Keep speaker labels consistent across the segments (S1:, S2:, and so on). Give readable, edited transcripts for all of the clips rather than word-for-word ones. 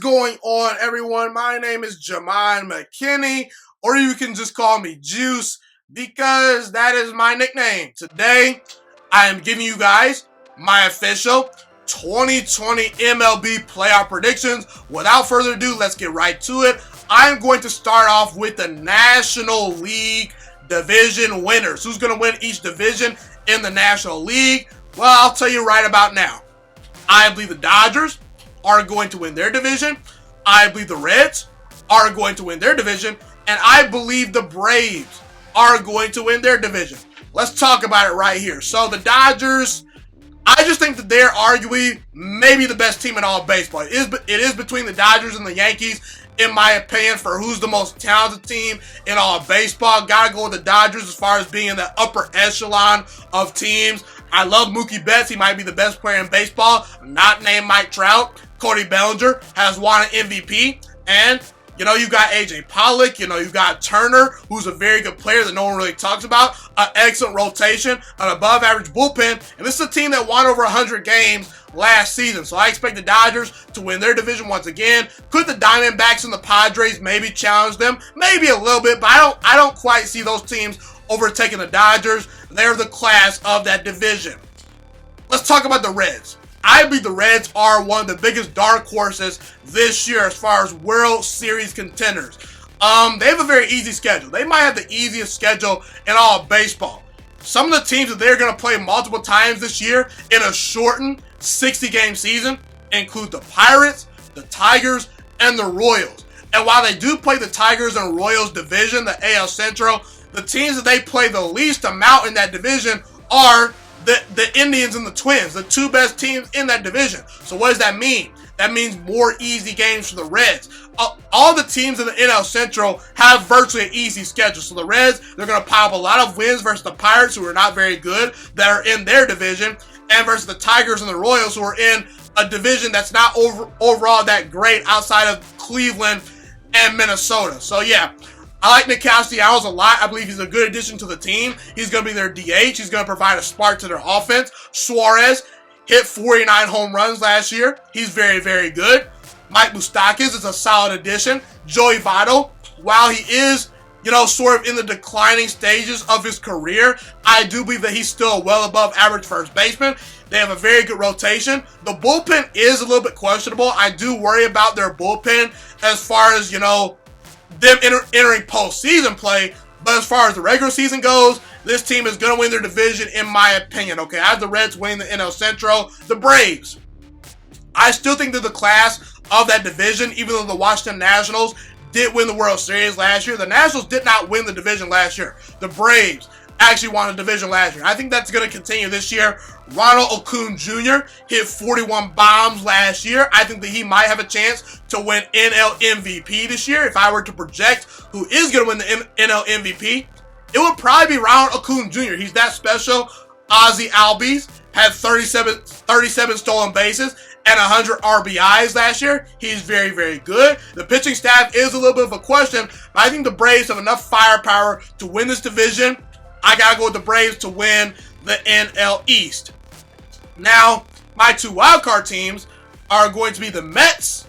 S1: going on, everyone? My name is Jamon McKinney, or you can just call me Juice because that is my nickname. Today, I am giving you guys my official 2020 MLB playoff predictions. Without further ado, let's get right to it. I'm going to start off with the National League division winners. Who's going to win each division in the National League? Well, I'll tell you right about now. I believe the Dodgers are going to win their division. I believe the Reds are going to win their division. And I believe the Braves are going to win their division. Let's talk about it right here. So the Dodgers, I just think that they're arguably maybe the best team in all of baseball. It is between the Dodgers and the Yankees, in my opinion, for who's the most talented team in all of baseball. Gotta go with the Dodgers as far as being in the upper echelon of teams. I love Mookie Betts. He might be the best player in baseball. Not named Mike Trout. Cody Bellinger has won an MVP. And, you got AJ Pollock. You got Turner, who's a very good player that no one really talks about. An excellent rotation, an above-average bullpen. And this is a team that won over 100 games last season. So I expect the Dodgers to win their division once again. Could the Diamondbacks and the Padres maybe challenge them? Maybe a little bit, but I don't quite see those teams overtaking the Dodgers. They're the class of that division. Let's talk about the Reds. I believe the Reds are one of the biggest dark horses this year as far as World Series contenders. They have a very easy schedule. They might have the easiest schedule in all of baseball. Some of the teams that they're going to play multiple times this year in a shortened 60-game season include the Pirates, the Tigers, and the Royals. And while they do play the Tigers and Royals division, the AL Central, the teams that they play the least amount in that division are the Indians and the Twins, the two best teams in that division. So what does that mean? That means more easy games for the Reds. All the teams in the NL Central have virtually an easy schedule. So the Reds, they're going to pile up a lot of wins versus the Pirates, who are not very good, that are in their division, and versus the Tigers and the Royals, who are in a division that's not overall that great outside of Cleveland and Minnesota. So yeah, I like Nick Castellanos a lot. I believe he's a good addition to the team. He's going to be their DH. He's going to provide a spark to their offense. Suarez hit 49 home runs last year. He's very, very good. Mike Moustakas is a solid addition. Joey Votto, while he is, sort of in the declining stages of his career, I do believe that he's still well above average first baseman. They have a very good rotation. The bullpen is a little bit questionable. I do worry about their bullpen as far as, them entering postseason play. But as far as the regular season goes, this team is going to win their division, in my opinion. Okay, I have the Reds winning the NL Central. The Braves, I still think they're the class of that division, even though the Washington Nationals did win the World Series last year. The Nationals did not win the division last year. The Braves actually won the division last year. I think that's going to continue this year. Ronald Acuna Jr. hit 41 bombs last year. I think that he might have a chance to win NL MVP this year. If I were to project who is going to win the NL MVP, it would probably be Ronald Acuna Jr. He's that special. Ozzie Albies had 37 stolen bases and 100 RBIs last year. He's very, very good. The pitching staff is a little bit of a question, but I think the Braves have enough firepower to win this division. I got to go with the Braves to win the NL East. Now, my two wildcard teams are going to be the Mets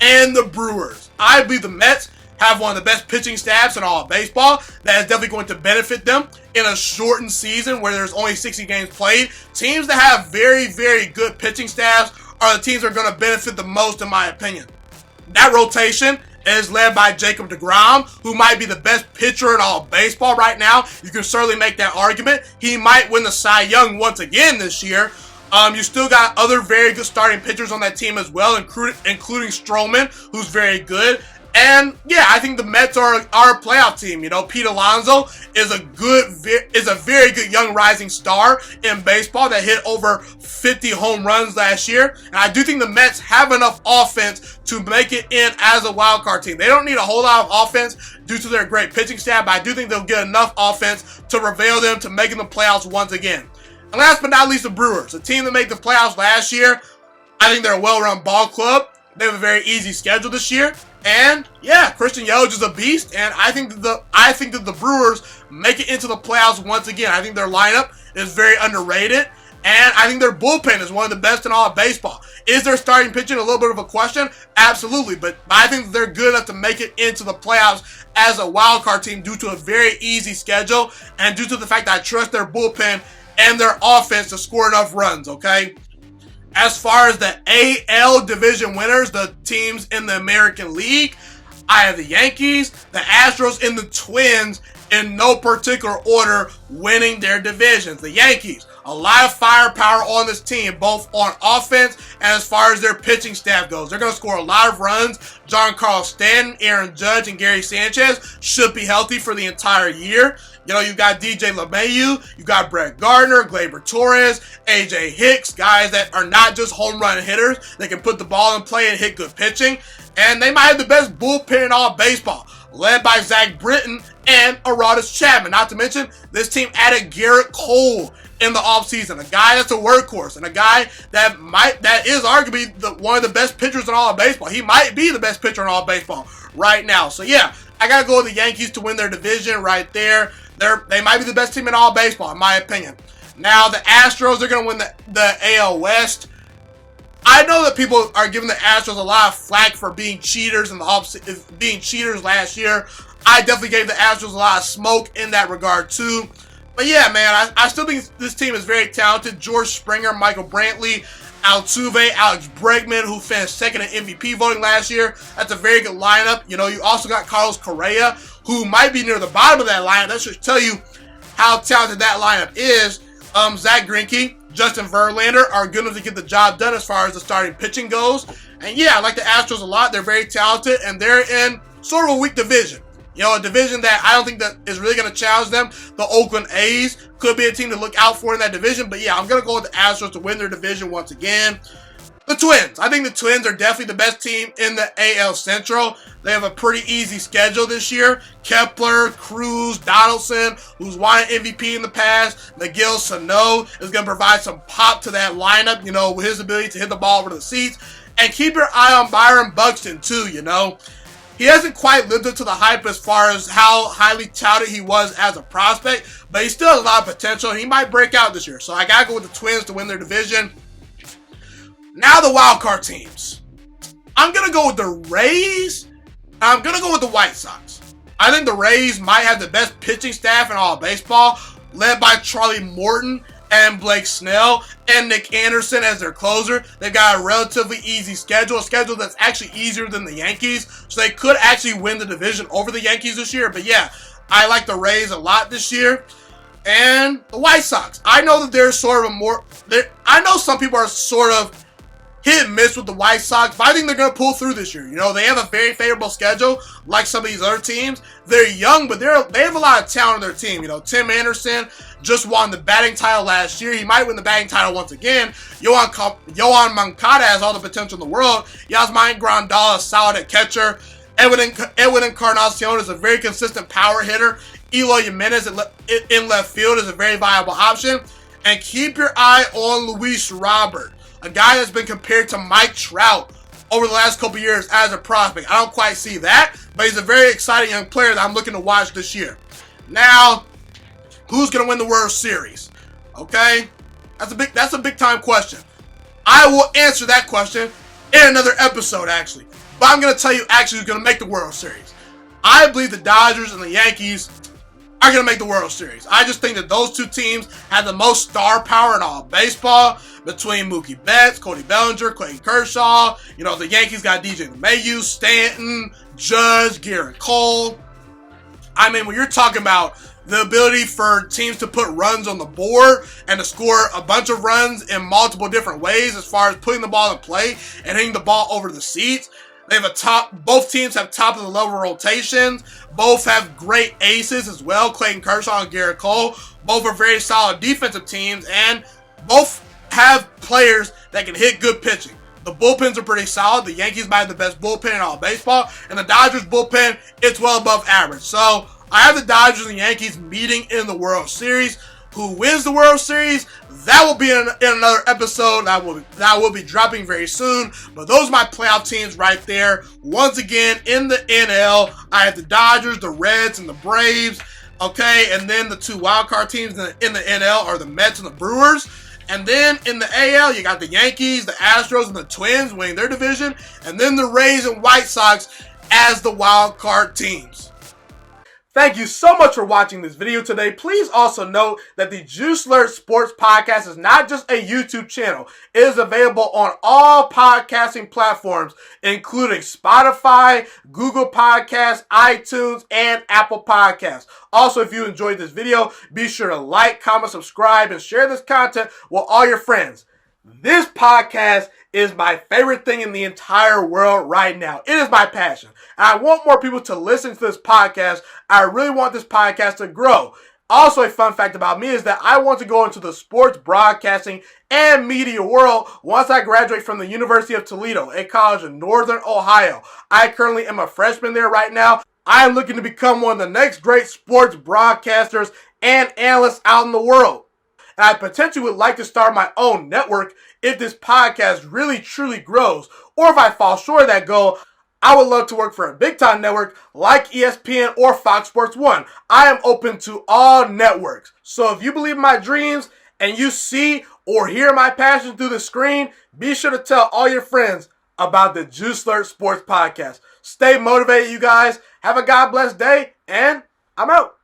S1: and the Brewers. I believe the Mets have one of the best pitching staffs in all of baseball. That is definitely going to benefit them in a shortened season where there's only 60 games played. Teams that have very, very good pitching staffs are the teams that are going to benefit the most, in my opinion. That rotation is led by Jacob deGrom, who might be the best pitcher in all of baseball right now. You can certainly make that argument. He might win the Cy Young once again this year. You still got other very good starting pitchers on that team as well, including Stroman, who's very good. And yeah, I think the Mets are a playoff team. Pete Alonso is a very good young rising star in baseball that hit over 50 home runs last year. And I do think the Mets have enough offense to make it in as a wild card team. They don't need a whole lot of offense due to their great pitching staff, but I do think they'll get enough offense to prevail them to making the playoffs once again. And last but not least, the Brewers, a team that made the playoffs last year. I think they're a well-run ball club. They have a very easy schedule this year. And yeah, Christian Yelich is a beast, and I think that the Brewers make it into the playoffs once again. I think their lineup is very underrated, And I think their bullpen is one of the best in all of baseball. Is their starting pitching a little bit of a question? Absolutely. But I think they're good enough to make it into the playoffs as a wild card team due to a very easy schedule and due to the fact that I trust their bullpen and their offense to score enough runs, okay? As far as the AL division winners, the teams in the American League, I have the Yankees, the Astros, and the Twins in no particular order winning their divisions. The Yankees, a lot of firepower on this team, both on offense and as far as their pitching staff goes. They're going to score a lot of runs. Giancarlo Stanton, Aaron Judge, and Gary Sanchez should be healthy for the entire year. You know, you got DJ LeMahieu, you got Brett Gardner, Gleyber Torres, AJ Hicks, guys that are not just home run hitters. They can put the ball in play and hit good pitching. And they might have the best bullpen in all of baseball, led by Zach Britton and Aroldis Chapman. Not to mention, this team added Garrett Cole in the offseason, a guy that's a workhorse and a guy that is arguably one of the best pitchers in all of baseball. He might be the best pitcher in all of baseball right now. So yeah, I gotta go with the Yankees to win their division right there. They might be the best team in all of baseball, in my opinion. Now the Astros, they're gonna win the AL West. I know that people are giving the Astros a lot of flack for being cheaters being cheaters last year. I definitely gave the Astros a lot of smoke in that regard too. But yeah, man, I still think this team is very talented. George Springer, Michael Brantley, Altuve, Alex Bregman, who finished second in MVP voting last year. That's a very good lineup. You know, you also got Carlos Correa, who might be near the bottom of that lineup. That should tell you how talented that lineup is. Zach Greinke, Justin Verlander are good enough to get the job done as far as the starting pitching goes. And yeah, I like the Astros a lot. They're very talented, and they're in sort of a weak division. You know, a division that I don't think that is really going to challenge them. The Oakland A's could be a team to look out for in that division. But yeah, I'm going to go with the Astros to win their division once again. The Twins. I think the Twins are definitely the best team in the AL Central. They have a pretty easy schedule this year. Kepler, Cruz, Donaldson, who's won an MVP in the past. Miguel Sano is going to provide some pop to that lineup, you know, with his ability to hit the ball over the seats. And keep your eye on Byron Buxton, too, you know. He hasn't quite lived up to the hype as far as how highly touted he was as a prospect, but he still has a lot of potential, and he might break out this year. So I got to go with the Twins to win their division. Now the wild card teams. I'm going to go with the Rays. I'm going to go with the White Sox. I think the Rays might have the best pitching staff in all of baseball, led by Charlie Morton and Blake Snell and Nick Anderson as their closer. They've got a relatively easy schedule, a schedule that's actually easier than the Yankees, so they could actually win the division over the Yankees this year. But yeah, I like the Rays a lot this year. And the White Sox. I know that they're sort of I know some people are sort of hit and miss with the White Sox, but I think they're going to pull through this year. You know, they have a very favorable schedule, like some of these other teams. They're young, but they have a lot of talent on their team. You know, Tim Anderson just won the batting title last year. He might win the batting title once again. Yohan Moncada has all the potential in the world. Yasmani Grandal is solid at catcher. Edwin Encarnacion is a very consistent power hitter. Eloy Jimenez in left field is a very viable option. And keep your eye on Luis Robert, a guy that's been compared to Mike Trout over the last couple years as a prospect. I don't quite see that, but he's a very exciting young player that I'm looking to watch this year. Now, who's going to win the World Series? Okay? That's a big time question. I will answer that question in another episode, actually. But I'm going to tell you actually who's going to make the World Series. I believe the Dodgers and the Yankees are going to make the World Series. I just think that those two teams have the most star power in all of baseball, between Mookie Betts, Cody Bellinger, Clayton Kershaw. You know, the Yankees got DJ LeMahieu, Stanton, Judge, Garrett Cole. I mean, when you're talking about the ability for teams to put runs on the board and to score a bunch of runs in multiple different ways as far as putting the ball in play and hitting the ball over the seats, both teams have top of the level rotations. Both have great aces as well, Clayton Kershaw and Garrett Cole. Both are very solid defensive teams, and both have players that can hit good pitching. The bullpens are pretty solid. The Yankees might have the best bullpen in all baseball, and the Dodgers bullpen, it's well above average. So I have the Dodgers and Yankees meeting in the World Series. Who wins the World Series? That will be in another episode that will be dropping very soon. But those are my playoff teams right there. Once again, in the NL, I have the Dodgers, the Reds, and the Braves. Okay, and then the two wildcard teams in the NL are the Mets and the Brewers. And then in the AL, you got the Yankees, the Astros, and the Twins winning their division, and then the Rays and White Sox as the wild card teams. Thank you so much for watching this video today. Please also note that the Juice Alert Sports Podcast is not just a YouTube channel. It is available on all podcasting platforms, including Spotify, Google Podcasts, iTunes, and Apple Podcasts. Also, if you enjoyed this video, be sure to like, comment, subscribe, and share this content with all your friends. This podcast is my favorite thing in the entire world right now. It is my passion. And I want more people to listen to this podcast. I really want this podcast to grow. Also, a fun fact about me is that I want to go into the sports broadcasting and media world once I graduate from the University of Toledo, a college in Northern Ohio. I currently am a freshman there right now. I am looking to become one of the next great sports broadcasters and analysts out in the world. And I potentially would like to start my own network if this podcast really truly grows. Or if I fall short of that goal, I would love to work for a big time network like ESPN or Fox Sports 1. I am open to all networks. So if you believe in my dreams and you see or hear my passion through the screen, be sure to tell all your friends about the Juice Alert Sports Podcast. Stay motivated, you guys. Have a God bless day, and I'm out.